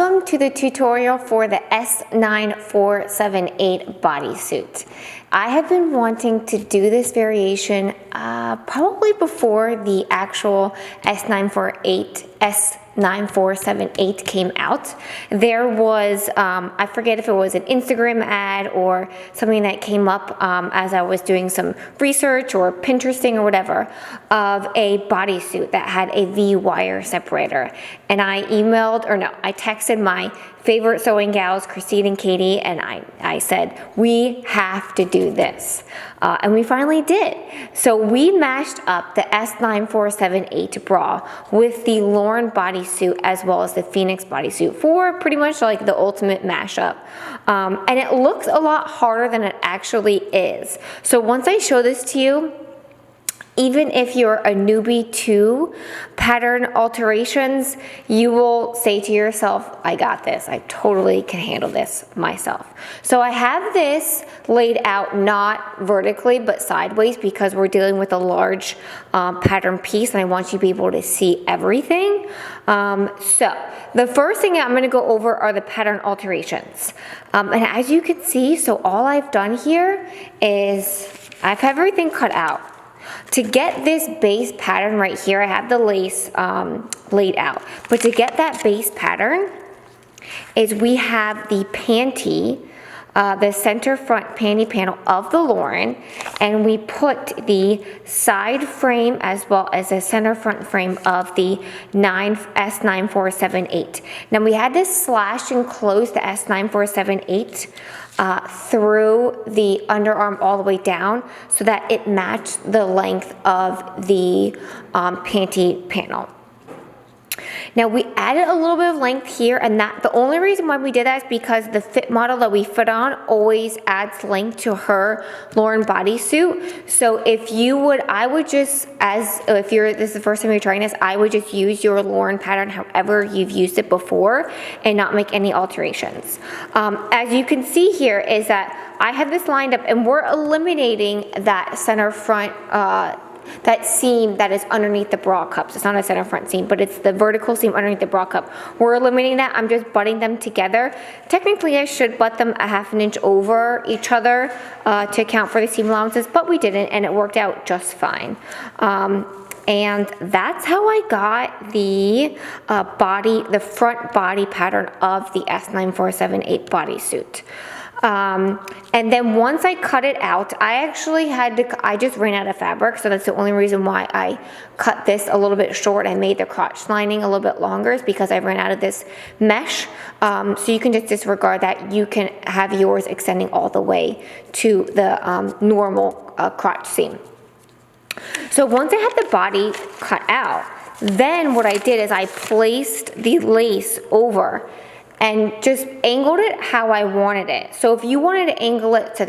Welcome to the tutorial for the S9478 bodysuit. I have been wanting to do this variation probably before the actual S9478 came out. There was, I forget if it was an Instagram ad or something that came up as I was doing some research or Pinteresting or whatever, of a bodysuit that had a V-wire separator. And I texted my favorite sewing gals, Christine and Katie, and I said, we have to do this. And we finally did. So we mashed up the S9478 bra with the Lauren bodysuit as well as the Phoenix bodysuit for pretty much like the ultimate mashup. And it looks a lot harder than it actually is. So once I show this to you, even if you're a newbie to pattern alterations, you will say to yourself, I got this. I totally can handle this myself. So I have this laid out not vertically but sideways because we're dealing with a large pattern piece and I want you to be able to see everything. So the first thing I'm going to go over are the pattern alterations. And as you can see, so all I've done here is I've everything cut out. To get this base pattern right here, I have the lace laid out. But to get that base pattern is we have the panty, the center front panty panel of the Lauren, and we put the side frame as well as the center front frame of the S9478. Now we had to slash and close the S9478 through the underarm all the way down so that it matched the length of the panty panel. Now we added a little bit of length here, and the only reason why we did that is because the fit model that we fit on always adds length to her Lauren bodysuit. So if you would, this is the first time you're trying this, I would just use your Lauren pattern however you've used it before and not make any alterations. As you can see here is that I have this lined up and we're eliminating that center front that seam that is underneath the bra cups. It's not a center front seam, but it's the vertical seam underneath the bra cup. We're eliminating that. I'm just butting them together. Technically, I should butt them a ½ inch over each other to account for the seam allowances, but we didn't, and it worked out just fine. And that's how I got the front body pattern of the S9478 bodysuit. And then once I cut it out, I just ran out of fabric, so that's the only reason why I cut this a little bit short. I made the crotch lining a little bit longer is because I ran out of this mesh. So you can just disregard that. You can have yours extending all the way to the normal crotch seam. So once I had the body cut out, then what I did is I placed the lace over and just angled it how I wanted it. So if you wanted to angle it to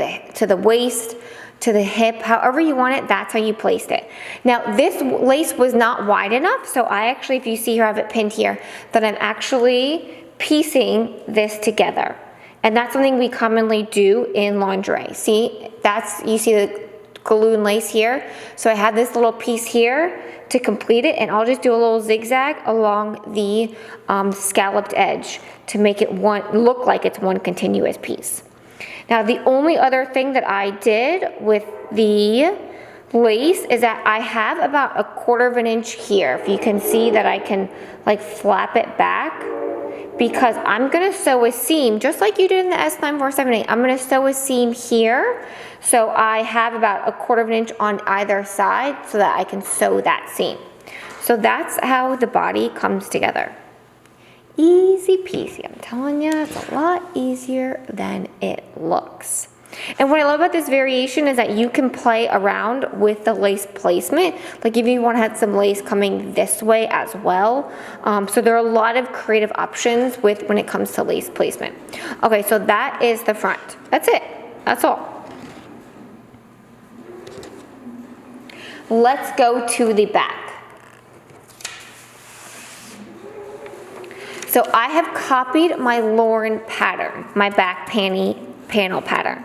the waist, to the hip, however you want it, that's how you placed it. Now this lace was not wide enough, so I actually, if you see here, I have it pinned here, that I'm actually piecing this together. And that's something we commonly do in lingerie. See, you see the galloon lace here. So I have this little piece here to complete it, and I'll just do a little zigzag along the scalloped edge to make it look like it's one continuous piece. Now the only other thing that I did with the lace is that I have about1/4 inch here. If you can see that I can like flap it back, because I'm gonna sew a seam just like you did in the S9478. I'm gonna sew a seam here. So I have about 1/4 inch on either side so that I can sew that seam. So that's how the body comes together. Easy peasy, I'm telling you, it's a lot easier than it looks. And what I love about this variation is that you can play around with the lace placement. Like if you want to have some lace coming this way as well. So there are a lot of creative options when it comes to lace placement. Okay, so that is the front. That's it. That's all. Let's go to the back. So I have copied my Lauren pattern, my back panty panel pattern.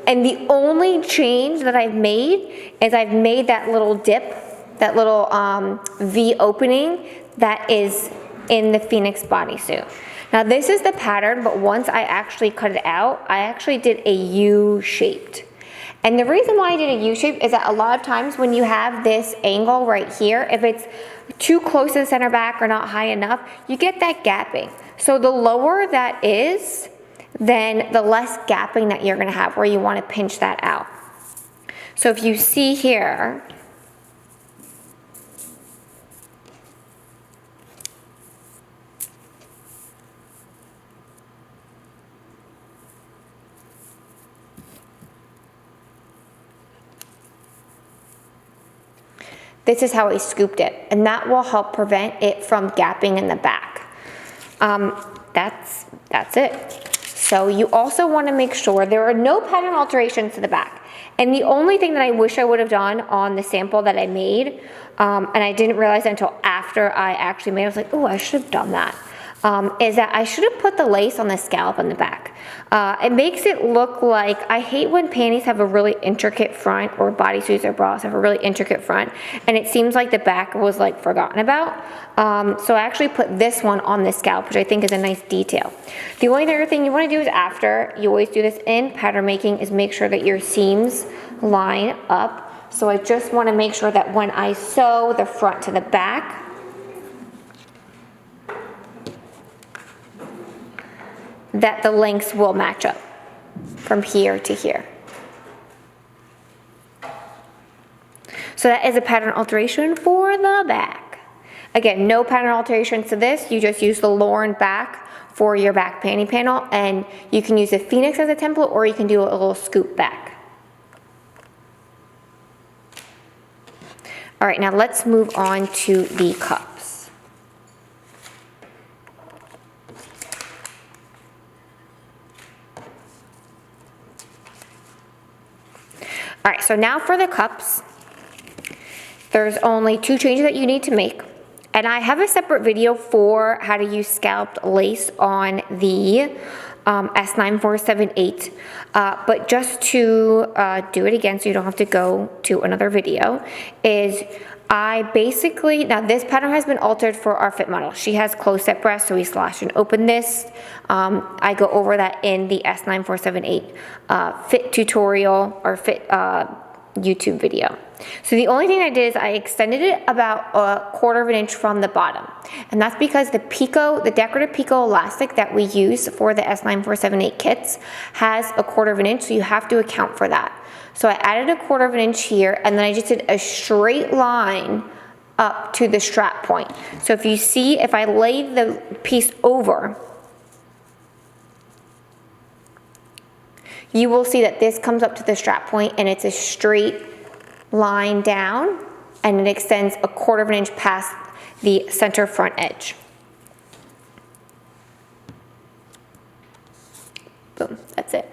And the only change that I've made is I've made that little dip, that little V opening that is in the Phoenix bodysuit. Now this is the pattern, but once I actually cut it out, I actually did a U-shaped. And the reason why I did a U-shape is that a lot of times when you have this angle right here, if it's too close to the center back or not high enough, you get that gapping. So the lower that is, then the less gapping that you're gonna have, where you wanna pinch that out. So if you see here, this is how I scooped it, and that will help prevent it from gapping in the back. That's it. So you also want to make sure there are no pattern alterations to the back. And the only thing that I wish I would have done on the sample that I made, and I didn't realize it until after I actually made it, I was like, oh, I should have done that. Is that I should have put the lace on the scallop in the back. It makes it look like, I hate when panties have a really intricate front, or bodysuits or bras have a really intricate front, and it seems like the back was like forgotten about. So I actually put this one on the scallop, which I think is a nice detail. The only other thing you want to do is, after, you always do this in pattern making, is make sure that your seams line up. So I just want to make sure that when I sew the front to the back, that the lengths will match up from here to here. So that is a pattern alteration for the back. Again, no pattern alterations to this. You just use the Lauren back for your back panty panel, and you can use the Phoenix as a template, or you can do a little scoop back. All right, now let's move on to the cups. All right, so now for the cups, there's only 2 changes that you need to make. And I have a separate video for how to use scalloped lace on the S9478. But just to do it again so you don't have to go to another video, is I basically, now this pattern has been altered for our fit model. She has closed set breasts, so we slash and open this. I go over that in the S9478 fit tutorial, or fit YouTube video. So the only thing I did is I extended it about 1/4 of an inch from the bottom. And that's because the Pico, the decorative Pico elastic that we use for the S9478 kits has 1/4 of an inch, so you have to account for that. So I added 1/4 of an inch here, and then I just did a straight line up to the strap point. So if you see, if I lay the piece over, you will see that this comes up to the strap point, and it's a straight line down, and it extends 1/4 of an inch past the center front edge. Boom, that's it.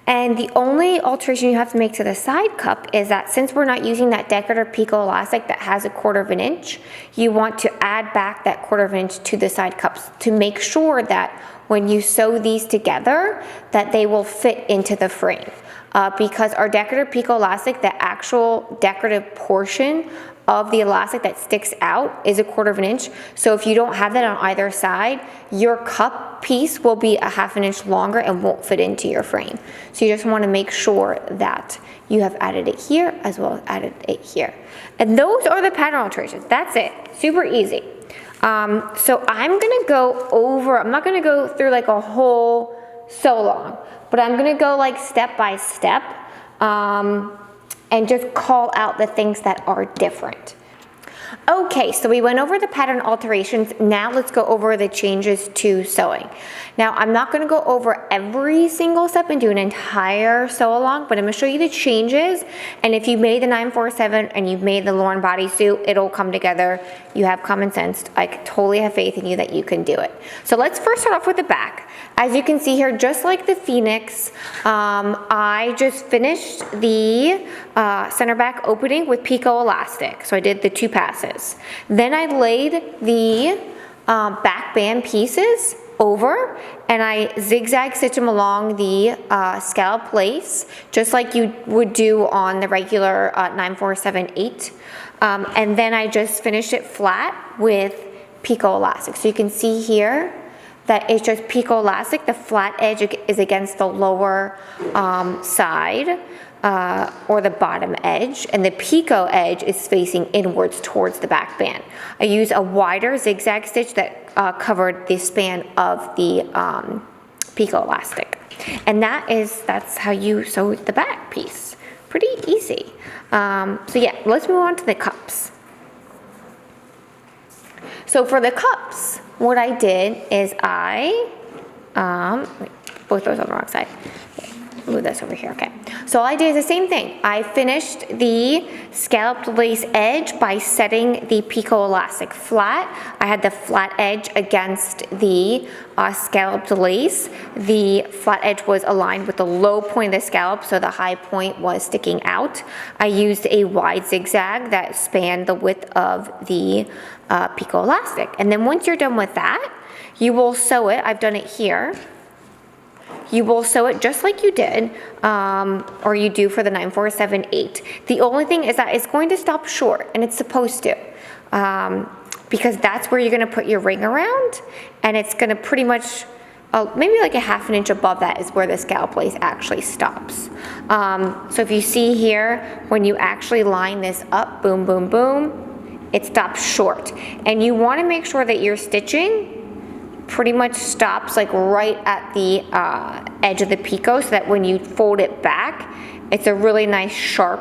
And the only alteration you have to make to the side cup is that, since we're not using that decorative Pico elastic that has 1/4 of an inch, you want to add back that 1/4 of an inch to the side cups to make sure that when you sew these together, that they will fit into the frame. Because our decorative Pico elastic, the actual decorative portion of the elastic that sticks out is 1/4 of an inch. So if you don't have that on either side, your cup piece will be 1/2 an inch longer and won't fit into your frame. So you just want to make sure that you have added it here as well as added it here. And those are the pattern alterations. That's it. Super easy. So I'm gonna go over, I'm not gonna go through like a whole sew along, but I'm gonna go like step by step, and just call out the things that are different. Okay, so we went over the pattern alterations. Now let's go over the changes to sewing. Now I'm not gonna go over every single step and do an entire sew along, but I'm gonna show you the changes. And if you made the 947 and you've made the Lauren bodysuit, it'll come together. You have common sense. I totally have faith in you that you can do it. So let's first start off with the back. As you can see here, just like the Phoenix, I just finished the center back opening with Pico elastic. So I did the 2 passes. Then I laid the back band pieces over, and I zigzag stitch them along the scallop lace, just like you would do on the regular 9478. And then I just finished it flat with Pico elastic. So you can see here that is just picot elastic. The flat edge is against the lower side or the bottom edge, and the picot edge is facing inwards towards the back band. I use a wider zigzag stitch that covered the span of the picot elastic. And that's how you sew the back piece. Pretty easy. So yeah, let's move on to the cups. So for the cups, what I did is both those on the wrong side. Move this over here, okay. So all I did is the same thing. I finished the scalloped lace edge by setting the picot elastic flat. I had the flat edge against the scalloped lace. The flat edge was aligned with the low point of the scallop, so the high point was sticking out. I used a wide zigzag that spanned the width of the picot elastic. And then once you're done with that, you will sew it. I've done it here. You will sew it just like you did, or you do for the 9478. The only thing is that it's going to stop short, and it's supposed to, because that's where you're gonna put your ring around, and it's gonna pretty much, maybe like a ½ an inch above that is where the scallop lace actually stops. So if you see here, when you actually line this up, boom, boom, boom, it stops short. And you wanna make sure that your stitching pretty much stops like right at the edge of the picot, so that when you fold it back, it's a really nice sharp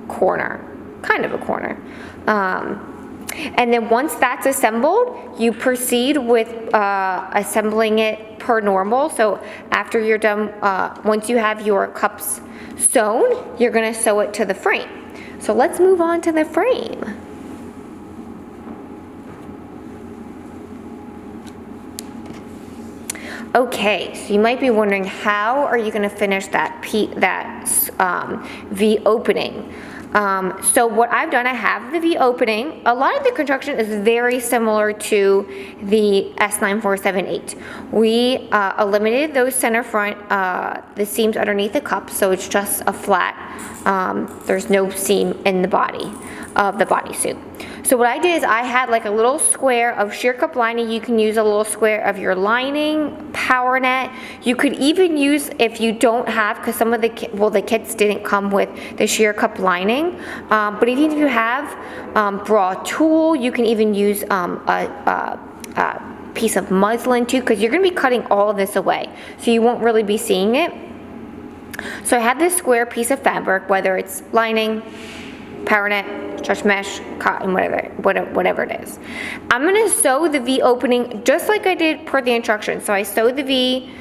corner, kind of a corner. And then once that's assembled, you proceed with assembling it per normal. So after you're done, once you have your cups sewn, you're gonna sew it to the frame. So let's move on to the frame. Okay, so you might be wondering, how are you going to finish that V opening? So what I've done, I have the V opening. A lot of the construction is very similar to the S9478. We eliminated those center front, the seams underneath the cup, so it's just a flat, there's no seam in the body of the bodysuit. So what I did is I had like a little square of sheer cup lining. You can use a little square of your lining, power net. You could even use, if you don't have, because some of the kits didn't come with the sheer cup lining, but even if you have bra tulle, you can even use a piece of muslin too, because you're going to be cutting all of this away, so you won't really be seeing it. So I had this square piece of fabric, whether it's lining, power net, stretch mesh, cotton, whatever it is. I'm gonna sew the V opening just like I did per the instructions. So I sew the V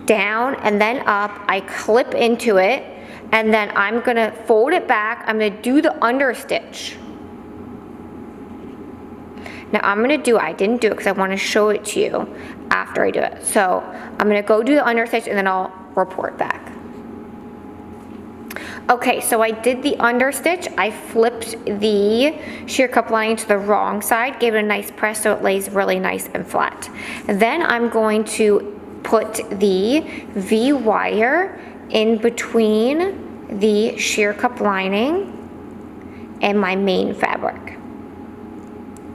down and then up, I clip into it, and then I'm gonna fold it back. I'm gonna do the understitch. Now I didn't do it because I want to show it to you after I do it. So I'm gonna go do the understitch and then I'll report back. Okay, so I did the understitch. I flipped the sheer cup lining to the wrong side, gave it a nice press so it lays really nice and flat. Then I'm going to put the V wire in between the sheer cup lining and my main fabric.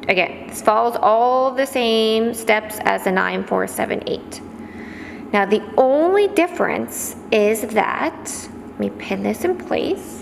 Again, this follows all the same steps as the 9478. Now the only difference is that, let me pin this in place.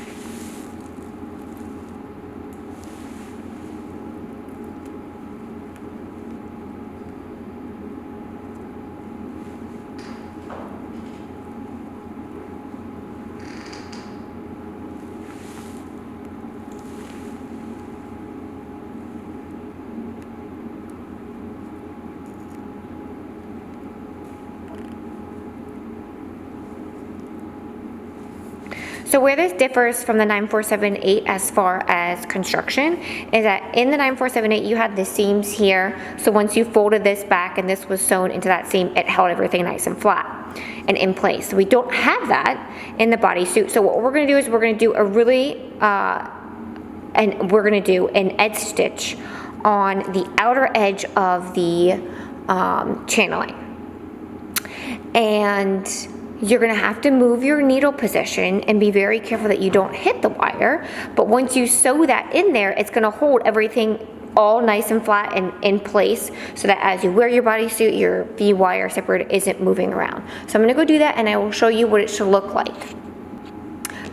So where this differs from the 9478 as far as construction is that in the 9478 you had the seams here, so once you folded this back and this was sewn into that seam, it held everything nice and flat and in place. So we don't have that in the bodysuit. So what we're going to do is we're going to do a really, and we're going to do an edge stitch on the outer edge of the channeling. And you're gonna have to move your needle position and be very careful that you don't hit the wire, but once you sew that in there, it's gonna hold everything all nice and flat and in place so that as you wear your bodysuit, your V-wire separator isn't moving around. So I'm gonna go do that and I will show you what it should look like.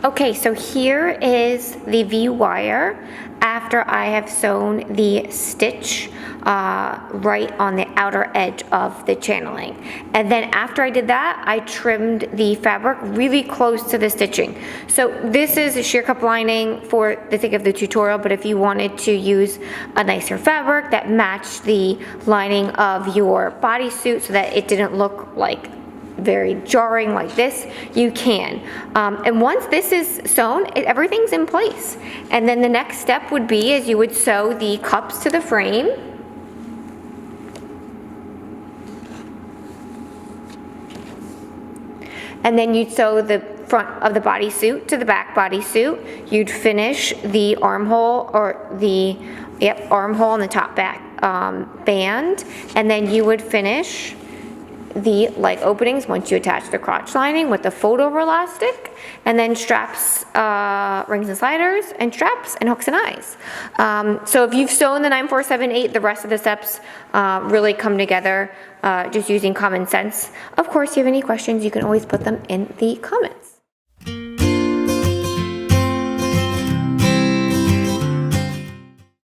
Okay, so here is the V-wire after I have sewn the stitch right on the outer edge of the channeling. And then after I did that, I trimmed the fabric really close to the stitching. So this is a sheer cup lining for the sake of the tutorial, but if you wanted to use a nicer fabric that matched the lining of your bodysuit so that it didn't look like very jarring like this, you can. And once this is sewn, everything's in place. And then the next step would be is you would sew the cups to the frame. And then you'd sew the front of the bodysuit to the back bodysuit. You'd finish the armhole or the armhole and the top back band. And then you would finish the leg openings once you attach the crotch lining with the fold over elastic, and then straps, rings and sliders, and straps and hooks and eyes. So if you've sewn the 9478, the rest of the steps really come together just using common sense. Of course, if you have any questions, you can always put them in the comments.